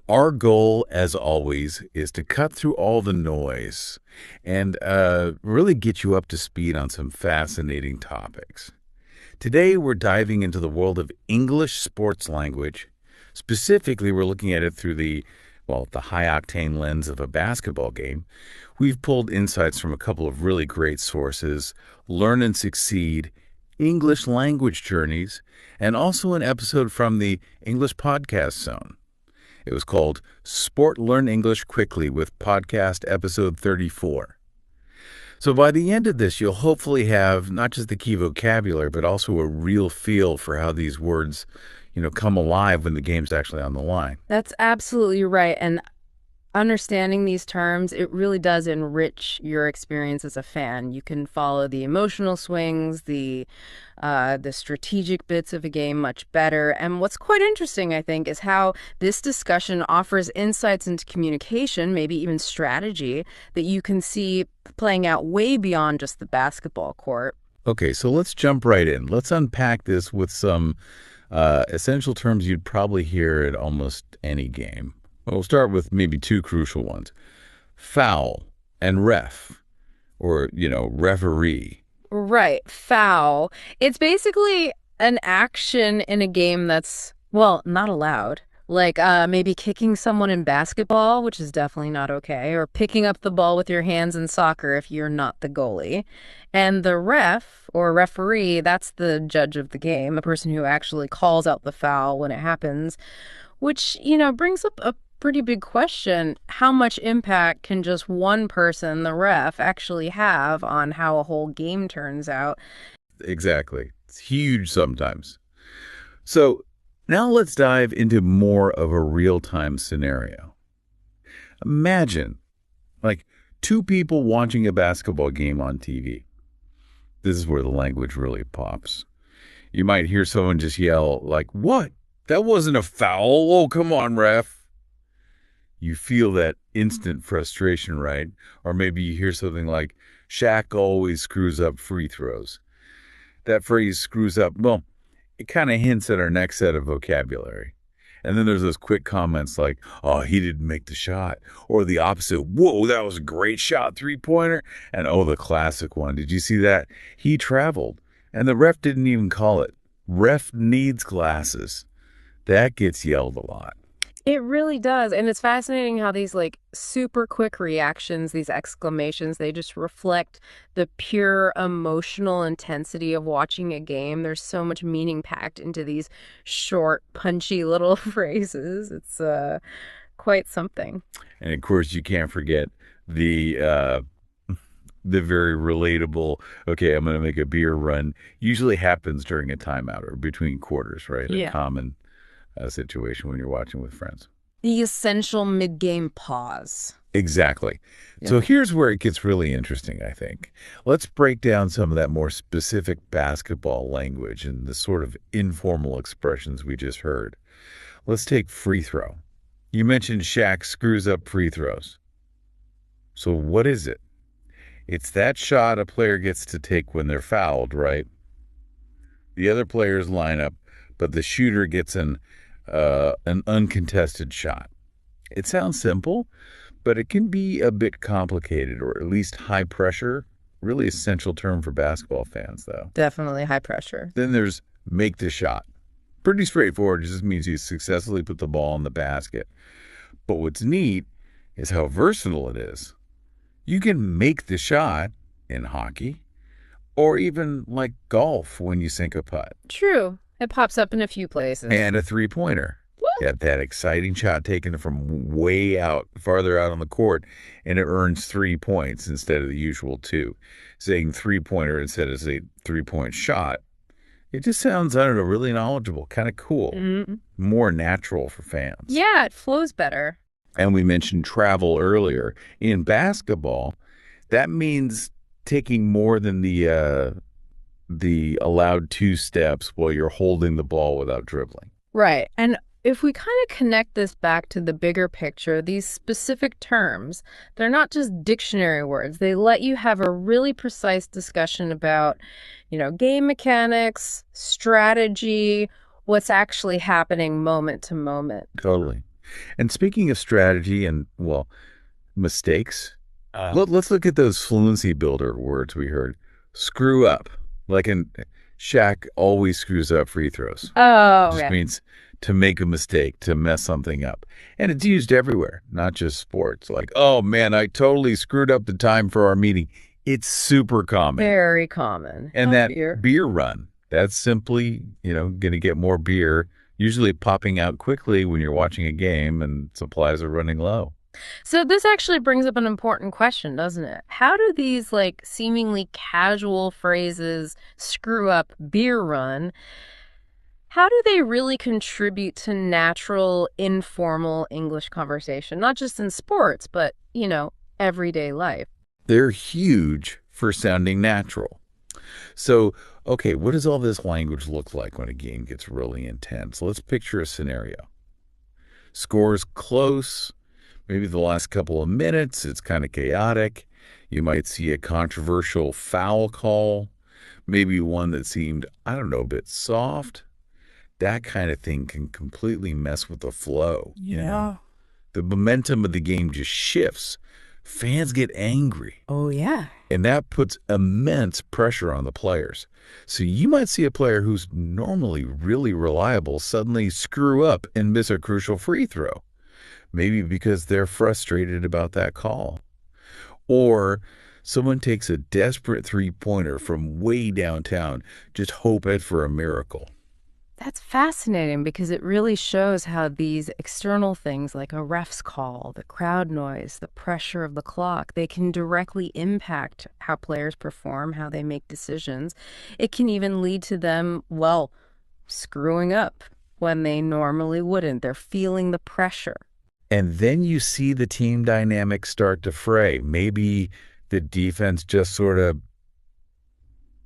Our goal, as always, is to cut through all the noise and really get you up to speed on some fascinating topics. Today, we're diving into the world of English sports language. Specifically, we're looking at it through the high-octane lens of a basketball game. We've pulled insights from a couple of really great sources, Learn and Succeed, English Language Journeys, and also an episode from the English Podcast Zone. It was called Sport Learn English Quickly with podcast episode 34. So by the end of this, you'll hopefully have not just the key vocabulary, but also a real feel for how these words, come alive when the game's actually on the line. That's absolutely right. And understanding these terms, it really does enrich your experience as a fan. You can follow the emotional swings, the strategic bits of a game much better. And what's quite interesting, I think, is how this discussion offers insights into communication, maybe even strategy, that you can see playing out way beyond just the basketball court. Okay, so let's jump right in. Let's unpack this with some essential terms you'd probably hear at almost any game. We'll start with maybe two crucial ones. Foul and ref, or, referee. Right. Foul. It's basically an action in a game that's, well, not allowed. Like maybe kicking someone in basketball, which is definitely not okay, or picking up the ball with your hands in soccer if you're not the goalie. And the ref or referee, that's the judge of the game, the person who actually calls out the foul when it happens, which, brings up a pretty big question. How much impact can just one person, the ref, actually have on how a whole game turns out? Exactly. It's huge sometimes. So now let's dive into more of a real-time scenario. Imagine, two people watching a basketball game on TV. This is where the language really pops. You might hear someone just yell, "What? That wasn't a foul. Oh, come on, ref." You feel that instant frustration, right? Or maybe you hear something like, "Shaq always screws up free throws." That phrase, "screws up," well, it kind of hints at our next set of vocabulary. And then there's those quick comments like, "Oh, he didn't make the shot." Or the opposite, "Whoa, that was a great shot, three-pointer." And oh, the classic one, "Did you see that? He traveled. And the ref didn't even call it. Ref needs glasses." That gets yelled a lot. It really does. And it's fascinating how these super quick reactions, these exclamations, they just reflect the pure emotional intensity of watching a game. There's so much meaning packed into these short, punchy little phrases. It's quite something. And of course, you can't forget the very relatable, "Okay, I'm going to make a beer run," usually happens during a timeout or between quarters, right? Yeah. A common situation when you're watching with friends. The essential mid-game pause. Exactly. Yeah. So here's where it gets really interesting, I think. Let's break down some of that more specific basketball language and the sort of informal expressions we just heard. Let's take free throw. You mentioned Shaq screws up free throws. So what is it? It's that shot a player gets to take when they're fouled, right? The other players line up, but the shooter gets an uncontested shot. It sounds simple, but it can be a bit complicated, or at least high pressure. Really essential term for basketball fans, though. Definitely high pressure. Then there's make the shot. Pretty straightforward. It just means you successfully put the ball in the basket. But what's neat is how versatile it is. You can make the shot in hockey, or even like golf when you sink a putt. True. It pops up in a few places. And a three-pointer. You have that exciting shot taken from way out, farther out on the court, and it earns 3 points instead of the usual 2. Saying three-pointer instead of, say, three-point shot, it just sounds, I don't know, really knowledgeable, kind of cool, more natural for fans. Yeah, it flows better. And we mentioned travel earlier. In basketball, that means taking more than the allowed 2 steps while you're holding the ball without dribbling. Right. And if we kind of connect this back to the bigger picture, these specific terms, they're not just dictionary words. They let you have a really precise discussion about, game mechanics, strategy, what's actually happening moment to moment. Totally. And speaking of strategy and, well, mistakes, Uh, let's look at those fluency builder words we heard. Screw up. Like in Shaq always screws up free throws. It Oh, just yeah. means to make a mistake, to mess something up. And it's used everywhere, not just sports. Like, oh man, I totally screwed up the time for our meeting. It's super common. Very common. And Oh, that beer. beer run, that's simply, going to get more beer, usually popping out quickly when you're watching a game and supplies are running low. So this actually brings up an important question, doesn't it? How do these like seemingly casual phrases, screw up, beer run, how do they really contribute to natural, informal English conversation? Not just in sports, but, everyday life. They're huge for sounding natural. So, okay, what does all this language look like when a game gets really intense? Let's picture a scenario. Scores close, maybe the last couple of minutes, it's kind of chaotic. You might see a controversial foul call, maybe one that seemed, I don't know, a bit soft. That kind of thing can completely mess with the flow. The momentum of the game just shifts. Fans get angry, Oh, yeah. and that puts immense pressure on the players. So you might see a player who's normally really reliable suddenly screw up and miss a crucial free throw, maybe because they're frustrated about that call. Or someone takes a desperate three-pointer from way downtown, just hoping for a miracle. That's fascinating because it really shows how these external things like a ref's call, the crowd noise, the pressure of the clock, they can directly impact how players perform, how they make decisions. It can even lead to them, well, screwing up when they normally wouldn't. They're feeling the pressure. And then you see the team dynamics start to fray. Maybe the defense just sort of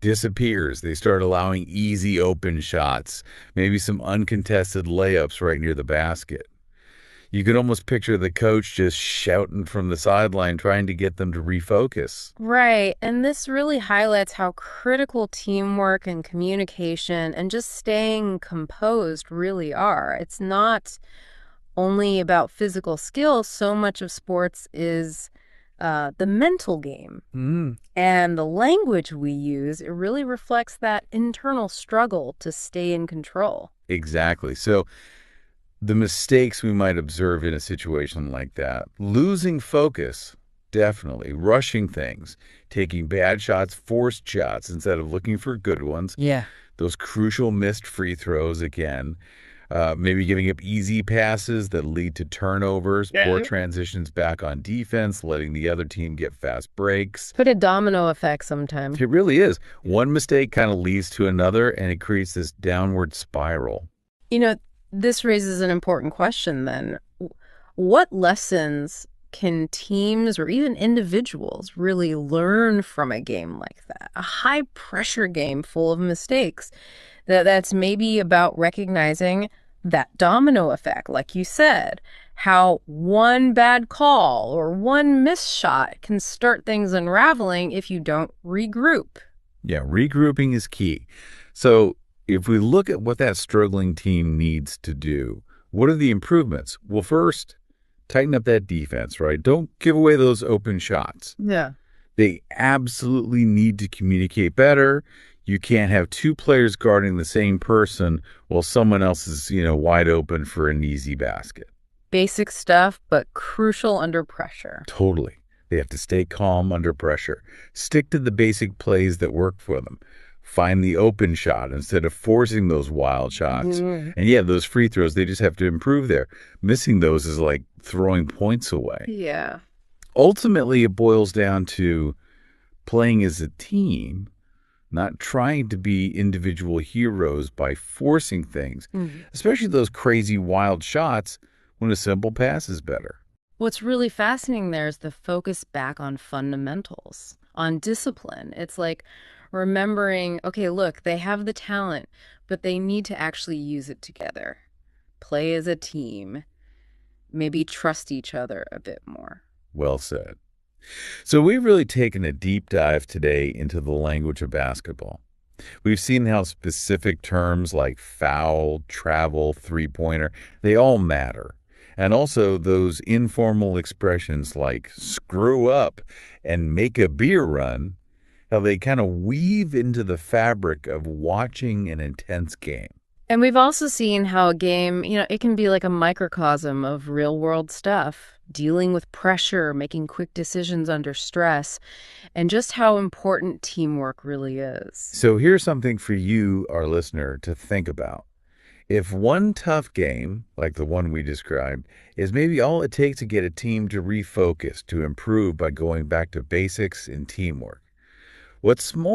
disappears. They start allowing easy open shots, maybe some uncontested layups right near the basket. You could almost picture the coach just shouting from the sideline, trying to get them to refocus. Right. And this really highlights how critical teamwork and communication and just staying composed really are. It's not only about physical skill, so much of sports is the mental game. And the language we use, it really reflects that internal struggle to stay in control. Exactly. So the mistakes we might observe in a situation like that, losing focus, definitely, rushing things, taking bad shots, forced shots instead of looking for good ones, Yeah. those crucial missed free throws again, maybe giving up easy passes that lead to turnovers, poor transitions back on defense, letting the other team get fast breaks. Put a domino effect sometime. It really is. One mistake kind of leads to another, and it creates this downward spiral. This raises an important question then. What lessons can teams or even individuals really learn from a game like that? A high pressure game full of mistakes. That's maybe about recognizing that domino effect, like you said, how one bad call or one missed shot can start things unraveling if you don't regroup. Yeah, regrouping is key. So if we look at what that struggling team needs to do, what are the improvements? Well, first, tighten up that defense, right? Don't give away those open shots. Yeah. They absolutely need to communicate better. You can't have two players guarding the same person while someone else is, wide open for an easy basket. Basic stuff, but crucial under pressure. Totally. They have to stay calm under pressure. Stick to the basic plays that work for them. Find the open shot instead of forcing those wild shots. And yeah, those free throws, they just have to improve there. Missing those is like throwing points away. Yeah. Ultimately, it boils down to playing as a team, not trying to be individual heroes by forcing things, especially those crazy wild shots when a simple pass is better. What's really fascinating there is the focus back on fundamentals, on discipline. It's like remembering, okay, look, they have the talent, but they need to actually use it together. Play as a team, maybe trust each other a bit more. Well said. So we've really taken a deep dive today into the language of basketball. We've seen how specific terms like foul, travel, three-pointer, they all matter. And also those informal expressions like screw up and make a beer run, how they kind of weave into the fabric of watching an intense game. And we've also seen how a game, it can be like a microcosm of real world stuff, dealing with pressure, making quick decisions under stress, and just how important teamwork really is. So here's something for you, our listener, to think about. If one tough game, like the one we described, is maybe all it takes to get a team to refocus, to improve by going back to basics in teamwork, what's small